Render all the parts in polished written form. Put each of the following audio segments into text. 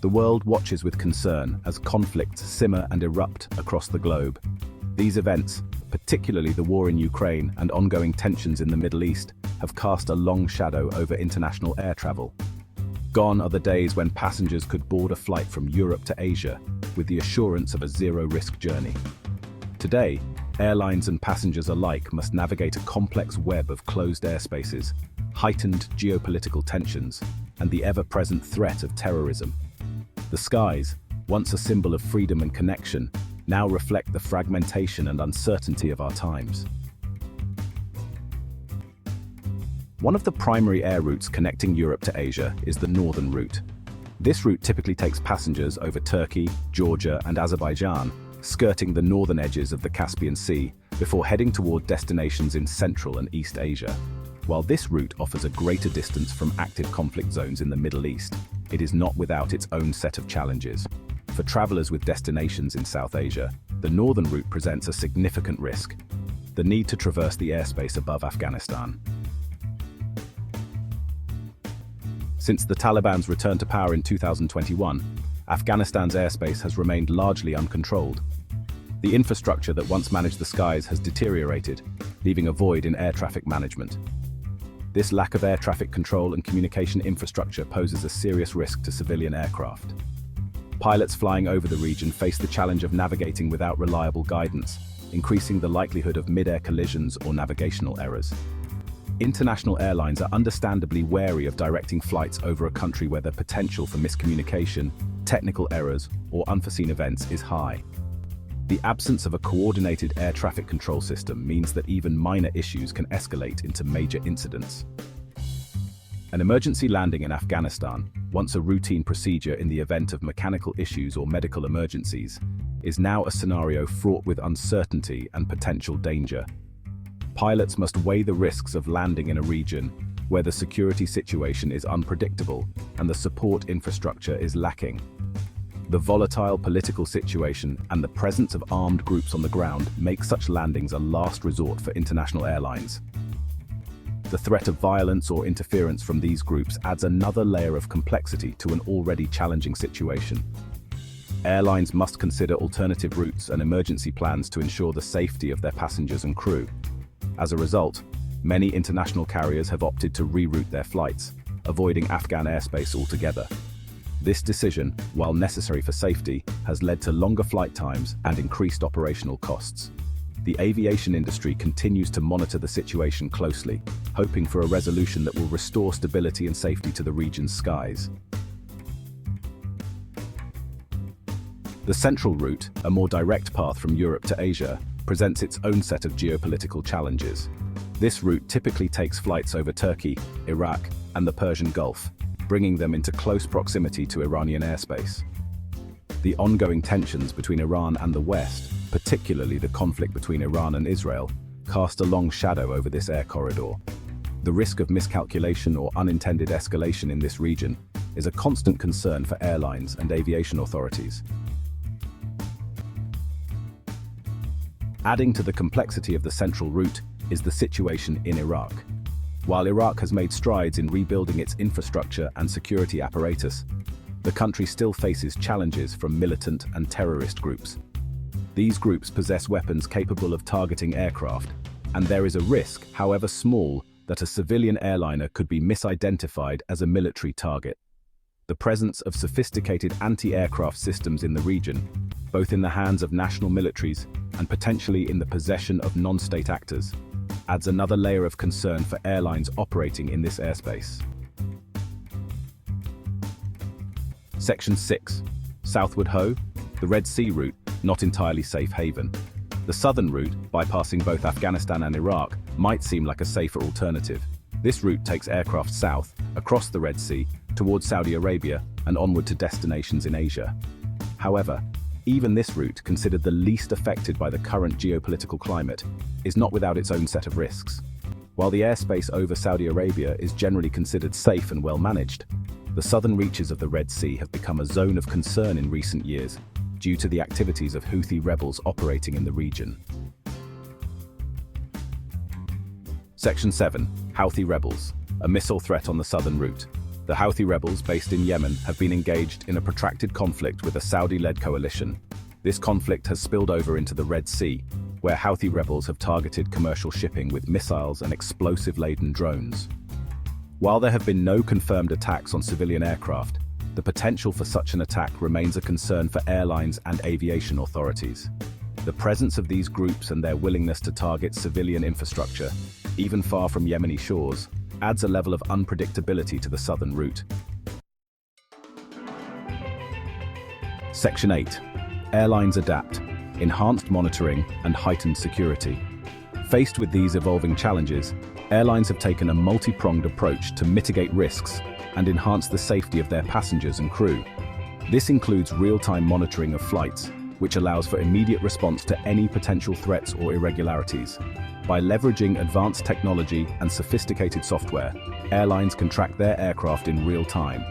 The world watches with concern as conflicts simmer and erupt across the globe. These events, particularly the war in Ukraine and ongoing tensions in the Middle East, have cast a long shadow over international air travel. Gone are the days when passengers could board a flight from Europe to Asia with the assurance of a zero-risk journey. Today, airlines and passengers alike must navigate a complex web of closed airspaces, heightened geopolitical tensions, and the ever-present threat of terrorism. The skies, once a symbol of freedom and connection, now reflect the fragmentation and uncertainty of our times. One of the primary air routes connecting Europe to Asia is the northern route. This route typically takes passengers over Turkey, Georgia, and Azerbaijan, skirting the northern edges of the Caspian Sea before heading toward destinations in Central and East Asia. While this route offers a greater distance from active conflict zones in the Middle East, it is not without its own set of challenges. For travelers with destinations in South Asia, the northern route presents a significant risk: the need to traverse the airspace above Afghanistan. Since the Taliban's return to power in 2021, Afghanistan's airspace has remained largely uncontrolled. The infrastructure that once managed the skies has deteriorated, leaving a void in air traffic management. This lack of air traffic control and communication infrastructure poses a serious risk to civilian aircraft. Pilots flying over the region face the challenge of navigating without reliable guidance, increasing the likelihood of mid-air collisions or navigational errors. International airlines are understandably wary of directing flights over a country where the potential for miscommunication, technical errors, or unforeseen events is high. The absence of a coordinated air traffic control system means that even minor issues can escalate into major incidents. An emergency landing in Afghanistan, once a routine procedure in the event of mechanical issues or medical emergencies, is now a scenario fraught with uncertainty and potential danger. Pilots must weigh the risks of landing in a region where the security situation is unpredictable and the support infrastructure is lacking. The volatile political situation and the presence of armed groups on the ground make such landings a last resort for international airlines. The threat of violence or interference from these groups adds another layer of complexity to an already challenging situation. Airlines must consider alternative routes and emergency plans to ensure the safety of their passengers and crew. As a result, many international carriers have opted to reroute their flights, avoiding Afghan airspace altogether. This decision, while necessary for safety, has led to longer flight times and increased operational costs. The aviation industry continues to monitor the situation closely, hoping for a resolution that will restore stability and safety to the region's skies. The central route, a more direct path from Europe to Asia, presents its own set of geopolitical challenges. This route typically takes flights over Turkey, Iraq, and the Persian Gulf, bringing them into close proximity to Iranian airspace. The ongoing tensions between Iran and the West, particularly the conflict between Iran and Israel, cast a long shadow over this air corridor. The risk of miscalculation or unintended escalation in this region is a constant concern for airlines and aviation authorities. Adding to the complexity of the central route is the situation in Iraq. While Iraq has made strides in rebuilding its infrastructure and security apparatus, the country still faces challenges from militant and terrorist groups. These groups possess weapons capable of targeting aircraft, and there is a risk, however small, that a civilian airliner could be misidentified as a military target. The presence of sophisticated anti-aircraft systems in the region, both in the hands of national militaries and potentially in the possession of non-state actors, adds another layer of concern for airlines operating in this airspace. Section 6. Southward Ho, the Red Sea route, not entirely safe haven. The southern route, bypassing both Afghanistan and Iraq, might seem like a safer alternative. This route takes aircraft south, across the Red Sea, towards Saudi Arabia, and onward to destinations in Asia. However, even this route, considered the least affected by the current geopolitical climate, is not without its own set of risks. While the airspace over Saudi Arabia is generally considered safe and well managed, the southern reaches of the Red Sea have become a zone of concern in recent years due to the activities of Houthi rebels operating in the region. Section 7. Houthi rebels, a missile threat on the southern route. The Houthi rebels based in Yemen have been engaged in a protracted conflict with a Saudi-led coalition. This conflict has spilled over into the Red Sea, where Houthi rebels have targeted commercial shipping with missiles and explosive-laden drones. While there have been no confirmed attacks on civilian aircraft, the potential for such an attack remains a concern for airlines and aviation authorities. The presence of these groups and their willingness to target civilian infrastructure, even far from Yemeni shores, adds a level of unpredictability to the southern route. Section 8. Airlines adapt, enhanced monitoring and heightened security. Faced with these evolving challenges, airlines have taken a multi-pronged approach to mitigate risks and enhance the safety of their passengers and crew. This includes real-time monitoring of flights, which allows for immediate response to any potential threats or irregularities. By leveraging advanced technology and sophisticated software, airlines can track their aircraft in real time,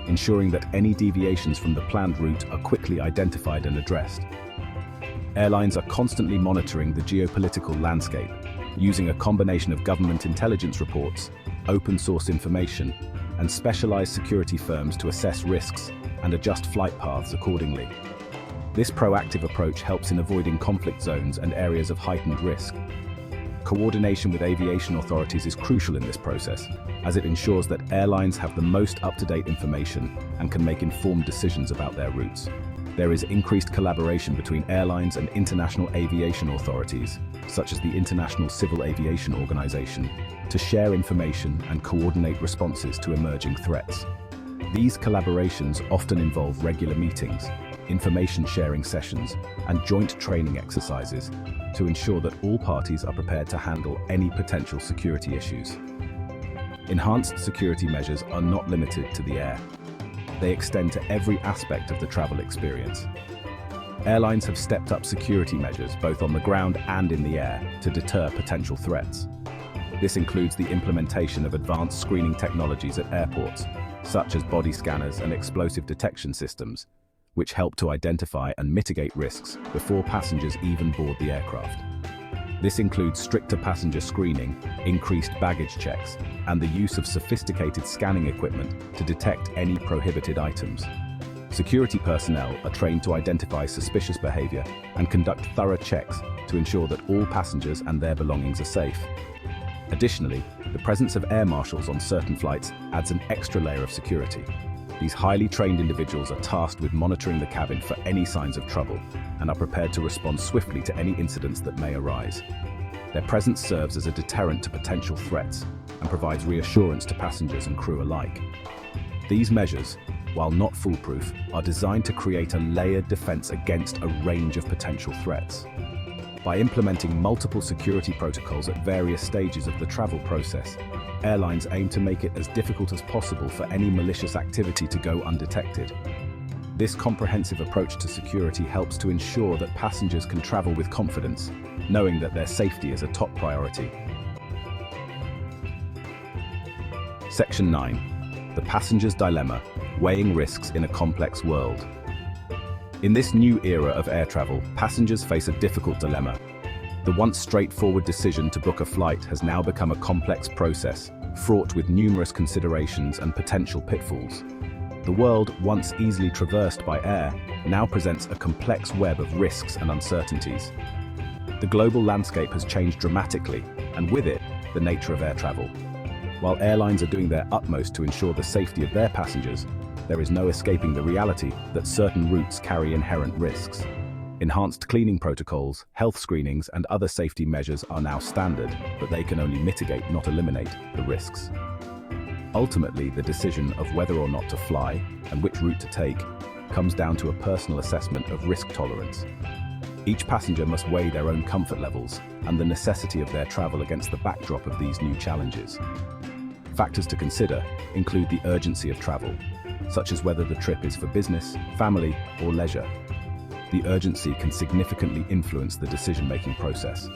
ensuring that any deviations from the planned route are quickly identified and addressed. Airlines are constantly monitoring the geopolitical landscape, using a combination of government intelligence reports, open-source information, and specialized security firms to assess risks and adjust flight paths accordingly. This proactive approach helps in avoiding conflict zones and areas of heightened risk. Coordination with aviation authorities is crucial in this process, as it ensures that airlines have the most up-to-date information and can make informed decisions about their routes. There is increased collaboration between airlines and international aviation authorities, such as the International Civil Aviation Organization, to share information and coordinate responses to emerging threats. These collaborations often involve regular meetings, information-sharing sessions, and joint training exercises to ensure that all parties are prepared to handle any potential security issues. Enhanced security measures are not limited to the air. They extend to every aspect of the travel experience. Airlines have stepped up security measures both on the ground and in the air to deter potential threats. This includes the implementation of advanced screening technologies at airports, such as body scanners and explosive detection systems, which help to identify and mitigate risks before passengers even board the aircraft. This includes stricter passenger screening, increased baggage checks, and the use of sophisticated scanning equipment to detect any prohibited items. Security personnel are trained to identify suspicious behavior and conduct thorough checks to ensure that all passengers and their belongings are safe. Additionally, the presence of air marshals on certain flights adds an extra layer of security. These highly trained individuals are tasked with monitoring the cabin for any signs of trouble and are prepared to respond swiftly to any incidents that may arise. Their presence serves as a deterrent to potential threats and provides reassurance to passengers and crew alike. These measures, while not foolproof, are designed to create a layered defense against a range of potential threats. By implementing multiple security protocols at various stages of the travel process, airlines aim to make it as difficult as possible for any malicious activity to go undetected. This comprehensive approach to security helps to ensure that passengers can travel with confidence, knowing that their safety is a top priority. Section 9. The passenger's dilemma, weighing risks in a complex world. In this new era of air travel, passengers face a difficult dilemma. The once straightforward decision to book a flight has now become a complex process, fraught with numerous considerations and potential pitfalls. The world, once easily traversed by air, now presents a complex web of risks and uncertainties. The global landscape has changed dramatically, and with it, the nature of air travel. While airlines are doing their utmost to ensure the safety of their passengers, there is no escaping the reality that certain routes carry inherent risks. Enhanced cleaning protocols, health screenings, and other safety measures are now standard, but they can only mitigate, not eliminate, the risks. Ultimately, the decision of whether or not to fly and which route to take comes down to a personal assessment of risk tolerance. Each passenger must weigh their own comfort levels and the necessity of their travel against the backdrop of these new challenges. Factors to consider include the urgency of travel, such as whether the trip is for business, family, or leisure. The urgency can significantly influence the decision-making process.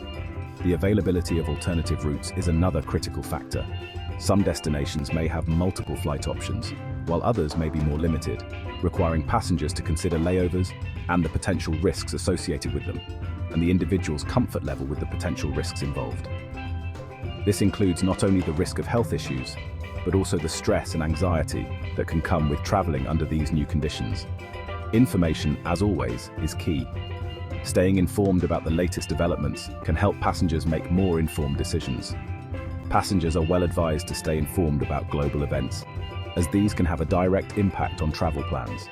The availability of alternative routes is another critical factor. Some destinations may have multiple flight options, while others may be more limited, requiring passengers to consider layovers and the potential risks associated with them, and the individual's comfort level with the potential risks involved. This includes not only the risk of health issues, but also the stress and anxiety that can come with traveling under these new conditions. Information, as always, is key. Staying informed about the latest developments can help passengers make more informed decisions. Passengers are well advised to stay informed about global events, as these can have a direct impact on travel plans.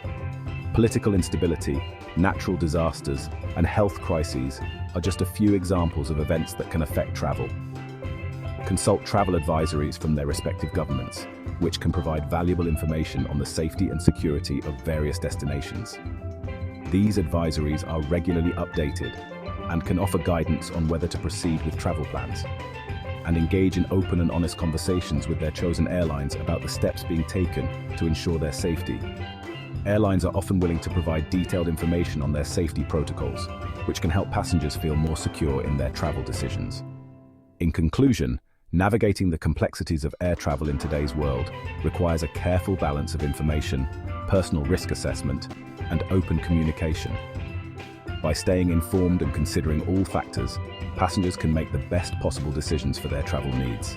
Political instability, natural disasters, and health crises are just a few examples of events that can affect travel. Consult travel advisories from their respective governments, which can provide valuable information on the safety and security of various destinations. These advisories are regularly updated and can offer guidance on whether to proceed with travel plans, and engage in open and honest conversations with their chosen airlines about the steps being taken to ensure their safety. Airlines are often willing to provide detailed information on their safety protocols, which can help passengers feel more secure in their travel decisions. In conclusion, navigating the complexities of air travel in today's world requires a careful balance of information, personal risk assessment, and open communication. By staying informed and considering all factors, passengers can make the best possible decisions for their travel needs.